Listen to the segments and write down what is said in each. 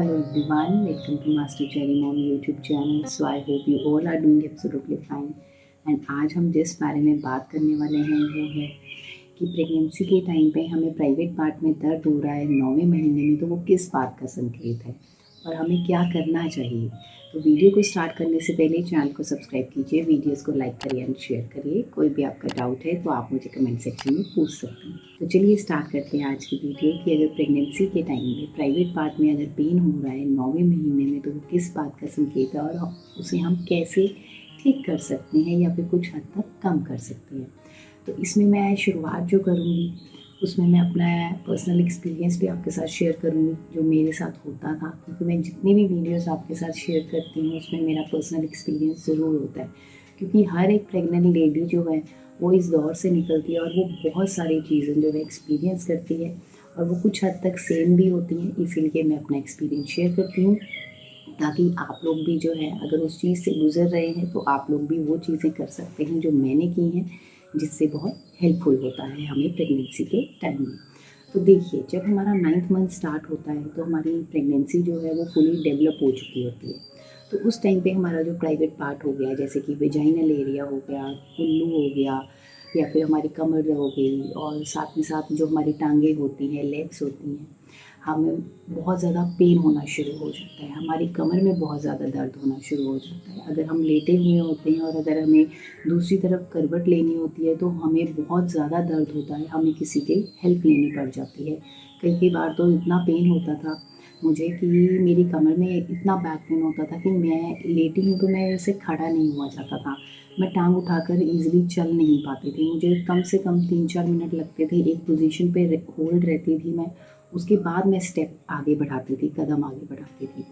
Hello everyone, welcome to Master Cherry Mom YouTube channel. So I hope you all are doing absolutely fine. And आज हम जिस बारे में बात करने वाले हैं वो है कि प्रेगनेंसी के टाइम पे हमें प्राइवेट पार्ट में दर्द हो रहा है 9वें महीने में, तो वो किस बात का संकेत है और हमें क्या करना चाहिए। तो वीडियो को स्टार्ट करने से पहले चैनल को सब्सक्राइब कीजिए, वीडियोस को लाइक करिए एंड शेयर करिए। कोई भी आपका डाउट है तो आप मुझे कमेंट सेक्शन में पूछ सकते हैं। तो चलिए स्टार्ट करते हैं आज की वीडियो कि अगर प्रेगनेंसी के टाइम में प्राइवेट पार्ट में अगर पेन हो रहा है 9वें महीने में, तो वो किस बात का संकेत है और उसे हम कैसे ठीक कर सकते हैं या फिर कुछ हद तक कम कर सकते हैं। तो इसमें मैं शुरुआत जो करूँगी उसमें मैं अपना पर्सनल एक्सपीरियंस भी आपके साथ शेयर करूँगी जो मेरे साथ होता था, क्योंकि मैं जितनी भी वीडियोस आपके साथ शेयर करती हूँ उसमें मेरा पर्सनल एक्सपीरियंस ज़रूर होता है, क्योंकि हर एक प्रेग्नेंट लेडी जो है वो इस दौर से निकलती है और वो बहुत सारी चीज़ें जो है एक्सपीरियंस करती है और वो कुछ हद तक सेम भी होती हैं। इसीलिए मैं अपना एक्सपीरियंस शेयर करती हूँ ताकि आप लोग भी जो है अगर उस चीज़ से गुज़र रहे हैं तो आप लोग भी वो चीज़ें कर सकते हैं जो मैंने की हैं, जिससे बहुत हेल्पफुल होता है हमें प्रेगनेंसी के टाइम में। तो देखिए, जब हमारा 9th मंथ स्टार्ट होता है तो हमारी प्रेगनेंसी जो है वो फुली डेवलप हो चुकी होती है। तो उस टाइम पे हमारा जो प्राइवेट पार्ट हो गया, जैसे कि वेजाइनल एरिया हो गया, कुल्लू हो गया या फिर हमारी कमर हो गई, और साथ में साथ जो हमारी टांगें होती हैं, लेग्स होती हैं, हमें बहुत ज़्यादा पेन होना शुरू हो जाता है, हमारी कमर में बहुत ज़्यादा दर्द होना शुरू हो जाता है। अगर हम लेटे हुए होते हैं और अगर हमें दूसरी तरफ करवट लेनी होती है तो हमें बहुत ज़्यादा दर्द होता है, हमें किसी की हेल्प लेनी पड़ जाती है। कई बार तो इतना पेन होता था मुझे कि मेरी कमर में इतना बैक पेन होता था कि मैं लेटी हूँ तो मैं ऐसे खड़ा नहीं हुआ जाता था, मैं टांग उठाकर ईज़िली चल नहीं पाती थी। मुझे कम से कम 3-4 मिनट लगते थे, एक पोजीशन पे होल्ड रहती थी मैं, उसके बाद मैं स्टेप आगे बढ़ाती थी, कदम आगे बढ़ाती थी।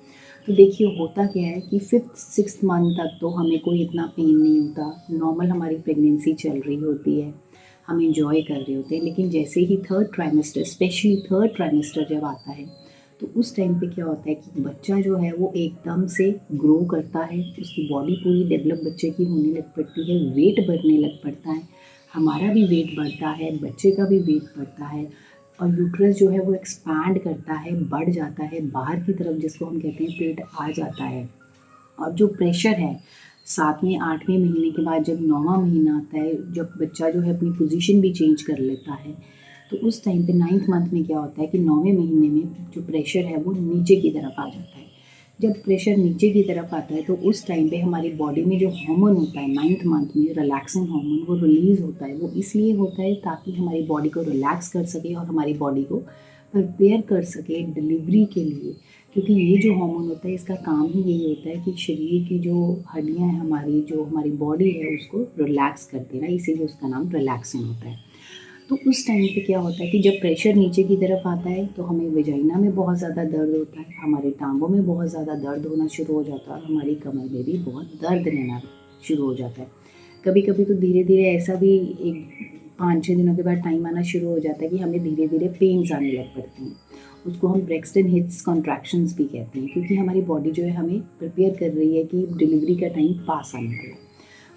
तो देखिए, होता क्या है कि 5th-6th मंथ तक तो हमें कोई इतना पेन नहीं होता, नॉर्मल हमारी प्रेगनेंसी चल रही होती है, हम एंजॉय कर रहे होते हैं। लेकिन जैसे ही 3rd trimester, specially 3rd trimester जब आता है तो उस टाइम पे क्या होता है कि बच्चा जो है वो एकदम से ग्रो करता है, उसकी बॉडी पूरी डेवलप बच्चे की होने लग पड़ती है, वेट बढ़ने लग पड़ता है, हमारा भी वेट बढ़ता है, बच्चे का भी वेट बढ़ता है और यूट्रस जो है वो एक्सपैंड करता है, बढ़ जाता है बाहर की तरफ, जिसको हम कहते हैं पेट आ जाता है। और जो प्रेशर है 7वें 8वें महीने के बाद, जब 9वां महीना आता है, जब बच्चा जो है अपनी पोजीशन भी चेंज कर लेता है, तो उस टाइम पे 9th मंथ में क्या होता है कि 9वें महीने में जो प्रेशर है वो नीचे की तरफ आ जाता है। जब प्रेशर नीचे की तरफ आता है तो उस टाइम पे हमारी बॉडी में जो हार्मोन होता है 9th मंथ में, रिलैक्सिंग हार्मोन, वो रिलीज़ होता है। वो इसलिए होता है ताकि हमारी बॉडी को रिलैक्स कर सके और हमारी बॉडी को प्रिपेयर कर सके डिलीवरी के लिए, क्योंकि ये जो हार्मोन होता है इसका काम ही यही होता है कि शरीर की जो हड्डियाँ हैं, हमारी जो हमारी बॉडी है, उसको रिलैक्स कर देना, इसीलिए उसका नाम रिलैक्सिंग होता है। तो उस टाइम पे क्या होता है कि जब प्रेशर नीचे की तरफ आता है तो हमें वेजाइना में बहुत ज़्यादा दर्द होता है, हमारे टांगों में बहुत ज़्यादा दर्द होना शुरू हो जाता है और हमारी कमर में भी बहुत दर्द रहना शुरू हो जाता है। कभी कभी तो धीरे धीरे ऐसा भी एक 5-6 दिनों के बाद टाइम आना शुरू हो जाता है कि हमें धीरे धीरे पेन्स आने लग पड़ते हैं। उसको हम ब्रेक्सटन हिट्स कॉन्ट्रैक्शंस भी कहते हैं, क्योंकि हमारी बॉडी जो है हमें प्रिपेयर कर रही है कि डिलीवरी का टाइम पास आने वाला है।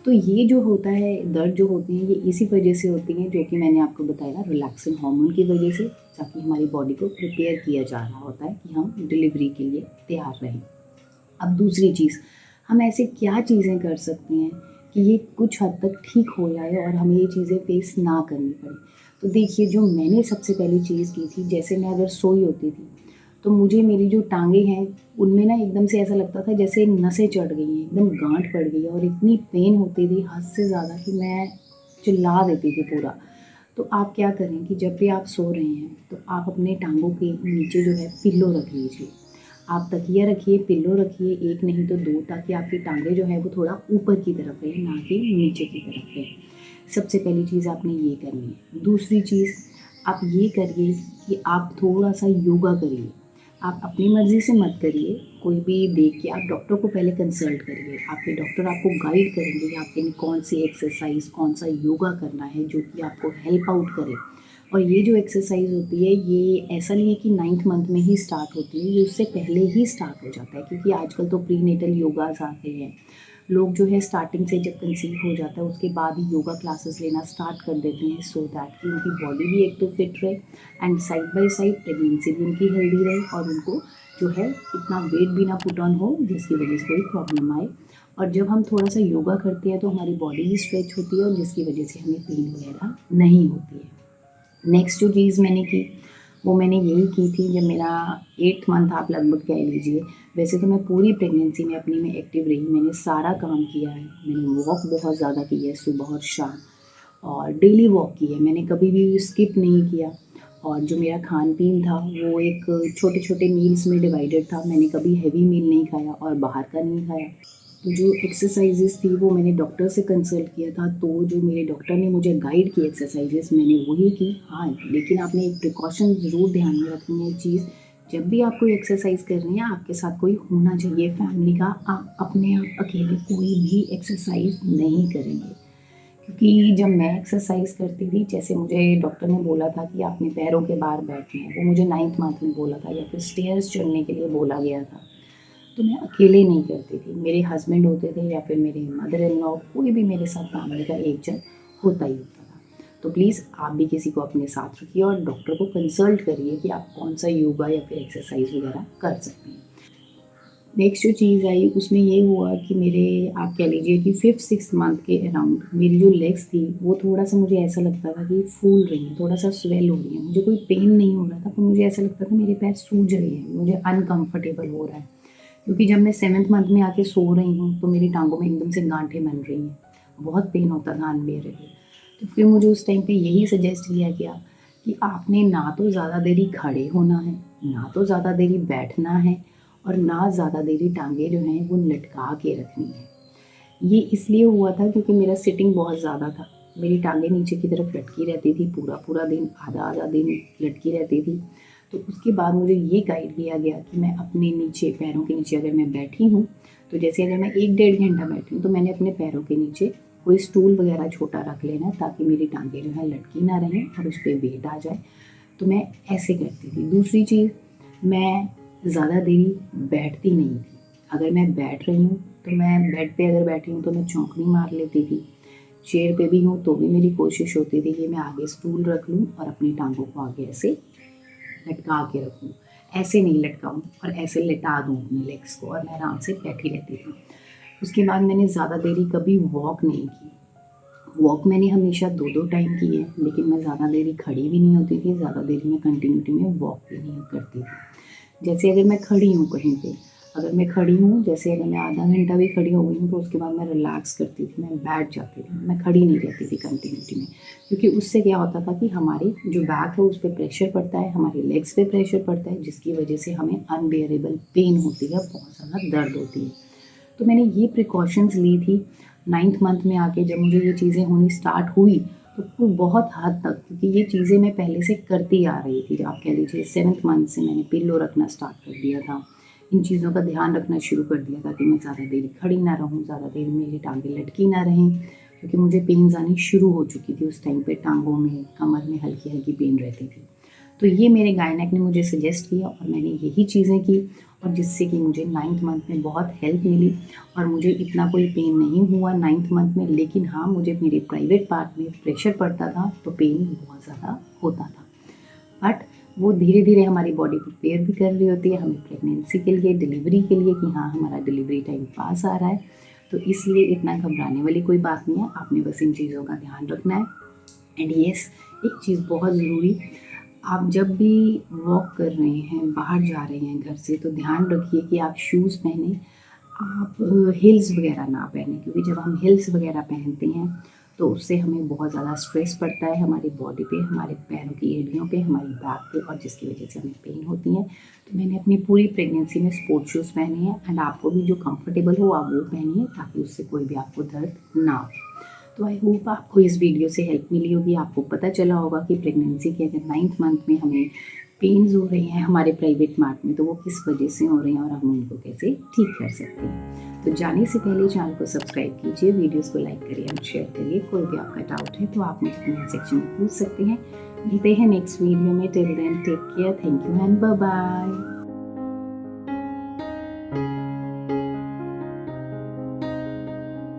तो ये जो होता है, दर्द जो होती हैं, ये इसी वजह से होती हैं जो कि मैंने आपको बताया, रिलैक्सिंग हार्मोन की वजह से, ताकि हमारी बॉडी को प्रिपेयर किया जा रहा होता है कि हम डिलीवरी के लिए तैयार रहें। अब दूसरी चीज़, हम ऐसे क्या चीज़ें कर सकते हैं कि ये कुछ हद तक ठीक हो जाए और हमें ये चीज़ें फेस ना करनी पड़े। तो देखिए, जो मैंने सबसे पहली चीज़ की थी, जैसे मैं अगर सोई होती थी तो मुझे मेरी जो टांगें हैं उनमें ना एकदम से ऐसा लगता था जैसे नसें चढ़ गई हैं, एकदम गांठ पड़ गई है और इतनी पेन होती थी हद से ज़्यादा कि मैं चिल्ला देती थी पूरा। तो आप क्या करें कि जब भी आप सो रहे हैं तो आप अपने टांगों के नीचे जो है पिल्लो रख लीजिए। आप तकिया रखिए, पिल्लो रखिए, एक नहीं तो 2, ताकि आपकी टांगें जो है वो थोड़ा ऊपर की तरफ रहे, ना कि नीचे की तरफ रहे। सबसे पहली चीज़ आपने ये करनी है। दूसरी चीज़ आप ये करिए कि आप थोड़ा सा योगा करिए। आप अपनी मर्ज़ी से मत करिए, कोई भी देख के, आप डॉक्टर को पहले कंसल्ट करिए। आपके डॉक्टर आपको गाइड करेंगे कि आपके लिए कौन सी एक्सरसाइज, कौन सा योगा करना है जो कि आपको हेल्प आउट करे। और ये जो एक्सरसाइज होती है ये ऐसा नहीं है कि 9th मंथ में ही स्टार्ट होती है, ये उससे पहले ही स्टार्ट हो जाता है, क्योंकि आजकल तो प्रीनेटल योगाज आते हैं। लोग जो है स्टार्टिंग से जब कंसीव हो जाता है उसके बाद ही योगा क्लासेस लेना स्टार्ट कर देते हैं, सो दैट कि उनकी बॉडी भी एक तो फिट रहे and side by side pregnancy भी उनकी हेल्दी रहे और उनको जो है इतना वेट भी ना पुट ऑन हो जिसकी वजह से कोई प्रॉब्लम आए। और जब हम थोड़ा सा योगा करते हैं तो हमारी बॉडी भी स्ट्रेच होती है और जिसकी वजह से हमें पेन वगैरह नहीं होती है। नेक्स्ट जो चीज़ मैंने की वो मैंने यही की थी जब मेरा 8th मंथ आप लगभग कह लीजिए। वैसे तो मैं पूरी प्रेगनेंसी में अपनी में एक्टिव रही, मैंने सारा काम किया है, मैंने वॉक बहुत ज़्यादा की है सुबह और शाम, और डेली वॉक की है, मैंने कभी भी स्किप नहीं किया। और जो मेरा खान पीन था वो एक छोटे छोटे मील्स में डिवाइडेड था, मैंने कभी हैवी मील नहीं खाया और बाहर का नहीं खाया। तो जो एक्सरसाइजेस थी वो मैंने डॉक्टर से कंसल्ट किया था, तो जो मेरे डॉक्टर ने मुझे गाइड की एक्सरसाइजेस मैंने वही की। हाँ, लेकिन आपने एक प्रिकॉशन ज़रूर ध्यान में रखनी है चीज़, जब भी आप कोई एक्सरसाइज कर रही हैं आपके साथ कोई होना चाहिए फैमिली का। आप अपने आप अकेले कोई भी एक्सरसाइज नहीं करेंगे, क्योंकि जब मैं एक्सरसाइज करती थी, जैसे मुझे डॉक्टर ने बोला था कि आपने पैरों के बाहर बैठना है, वो मुझे 9th मंथ में बोला था, या फिर स्टेयर्स चढ़ने के लिए बोला गया था, तो मैं अकेले नहीं करती थी, मेरे हस्बैंड होते थे या फिर मेरे मदर इन लॉ, कोई भी मेरे साथ फैमिली का एक जन होता ही होता था। तो प्लीज़ आप भी किसी को अपने साथ रखिए और डॉक्टर को कंसल्ट करिए कि आप कौन सा योगा या फिर एक्सरसाइज वगैरह कर सकते हैं। नेक्स्ट जो चीज़ आई उसमें ये हुआ कि मेरे आप कह लीजिए कि 5th-6th मंथ के अराउंड मेरी जो लेग्स थी वो थोड़ा सा मुझे ऐसा लगता था कि फूल रही हैं, थोड़ा सा स्वेल हो रही हैं। मुझे कोई पेन नहीं हो रहा था, पर मुझे ऐसा लगता था मेरे पैर सूज रहे हैं, मुझे अनकंफर्टेबल हो रहा है। क्योंकि जब मैं 7th मंथ में आके सो रही हूँ तो मेरी टांगों में एकदम से गांठें बन रही हैं, बहुत पेन होता था अनबेरेबल। तो फिर मुझे उस टाइम पे यही सजेस्ट किया गया कि आपने ना तो ज़्यादा देरी खड़े होना है, ना तो ज़्यादा देरी बैठना है, और ना ज़्यादा देरी टांगें जो हैं वो लटका के रखनी है। ये इसलिए हुआ था क्योंकि मेरा सिटिंग बहुत ज़्यादा था, मेरी टांगें नीचे की तरफ लटकी रहती थी, पूरा पूरा दिन, आधा आधा दिन लटकी रहती थी। तो उसके बाद मुझे ये गाइड किया गया कि मैं अपने नीचे, पैरों के नीचे अगर मैं बैठी हूँ, तो जैसे अगर मैं 1-1.5 घंटा बैठी हूँ तो मैंने अपने पैरों के नीचे कोई स्टूल वगैरह छोटा रख लेना, ताकि मेरी टांगें जो है लटकी ना रहें और उस पर वेट आ जाए। तो मैं ऐसे करती थी। दूसरी चीज़, मैं ज़्यादा देरी बैठती नहीं थी। अगर मैं बैठ रही हूँ तो मैं बेड पे अगर बैठी हूँ तो मैं चौंकड़ी मार लेती थी। चेयर पे भी हूँ तो भी मेरी कोशिश होती थी कि मैं आगे स्टूल रख लूँ और अपनी टांगों को आगे ऐसे लटका के रखूँ। ऐसे नहीं लटकाऊँ और ऐसे लिटा दूँ अपने लेग्स को, और मैं आराम से बैठी रहती थी। उसके बाद मैंने ज़्यादा देरी कभी वॉक नहीं की। वॉक मैंने हमेशा 2-2 टाइम की है, लेकिन मैं ज़्यादा देरी खड़ी भी नहीं होती थी, ज़्यादा देरी मैं कंटिन्यूटी में वॉक भी नहीं करती थी। जैसे अगर मैं खड़ी हूँ कहीं पे, अगर मैं खड़ी हूँ, जैसे अगर मैं आधा घंटा भी खड़ी हो गई हूँ तो उसके बाद मैं रिलैक्स करती थी, मैं बैठ जाती थी, मैं खड़ी नहीं रहती थी कंटिन्यूटी में। क्योंकि उससे क्या होता था कि हमारी जो बैक है उस पर प्रेशर पड़ता है, हमारी लेग्स पे प्रेशर पड़ता है, जिसकी वजह से हमें अनबेयरेबल पेन होती है, बहुत ज़्यादा दर्द होती है। तो मैंने ये प्रिकॉशंस ली थी 9th मंथ में आके, जब मुझे ये चीज़ें होनी स्टार्ट हुई तो वो बहुत हद तक, क्योंकि ये चीज़ें मैं पहले से करती आ रही थी, आप कह लीजिए 7th मंथ से मैंने पिल्लो रखना स्टार्ट कर दिया था, इन चीज़ों का ध्यान रखना शुरू कर दिया था कि मैं ज़्यादा देर खड़ी ना रहूँ, ज़्यादा देर मेरी टांगें लटकी ना रहें, क्योंकि मुझे पेन्स आनी शुरू हो चुकी थी उस टाइम पे, टांगों में, कमर में हल्की हल्की पेन रहती थी। तो ये मेरे गायनेक ने मुझे सजेस्ट किया और मैंने यही चीज़ें की, और जिससे कि मुझे 9th मंथ में बहुत हेल्प मिली, और मुझे इतना कोई पेन नहीं हुआ 9th मंथ में। लेकिन हाँ, मुझे मेरे प्राइवेट पार्ट में प्रेशर पड़ता था तो पेन बहुत ज़्यादा होता था, बट वो धीरे धीरे हमारी बॉडी प्रिपेयर भी कर रही होती है हमें प्रेगनेंसी के लिए, डिलीवरी के लिए, कि हाँ हमारा डिलीवरी टाइम पास आ रहा है। तो इसलिए इतना घबराने वाली कोई बात नहीं है, आपने बस इन चीज़ों का ध्यान रखना है। एंड येस, एक चीज़ बहुत ज़रूरी, आप जब भी वॉक कर रहे हैं, बाहर जा रहे हैं घर से, तो ध्यान रखिए कि आप शूज़ पहने, आप हील्स वगैरह ना पहने, क्योंकि जब हम हील्स वगैरह पहनते हैं तो उससे हमें बहुत ज़्यादा स्ट्रेस पड़ता है हमारी बॉडी पे, हमारे पैरों की एड़ियों पे, हमारी बैक पे, और जिसकी वजह से हमें पेन होती है। तो मैंने अपनी पूरी प्रेगनेंसी में स्पोर्ट शूज़ पहने हैं, एंड आपको भी जो कंफर्टेबल हो आप वो पहनिए, ताकि उससे कोई भी आपको दर्द ना हो। तो आई होप आपको इस वीडियो से हेल्प मिली होगी, आपको पता चला होगा कि प्रेगनेंसी के अगर 9th मंथ में हमें पेन्स हो रही हैं हमारे प्राइवेट पार्ट में, तो वो किस वजह से हो रही हैं और हम उनको कैसे ठीक कर सकते हैं। तो जाने से पहले चैनल को सब्सक्राइब कीजिए, वीडियोस को लाइक करिए और शेयर करिए। कोई भी आपका डाउट है तो आप मुझे कमेंट सेक्शन में पूछ सकते हैं। मिलते हैं नेक्स्ट वीडियो में। Till then take care, thank you and bye bye.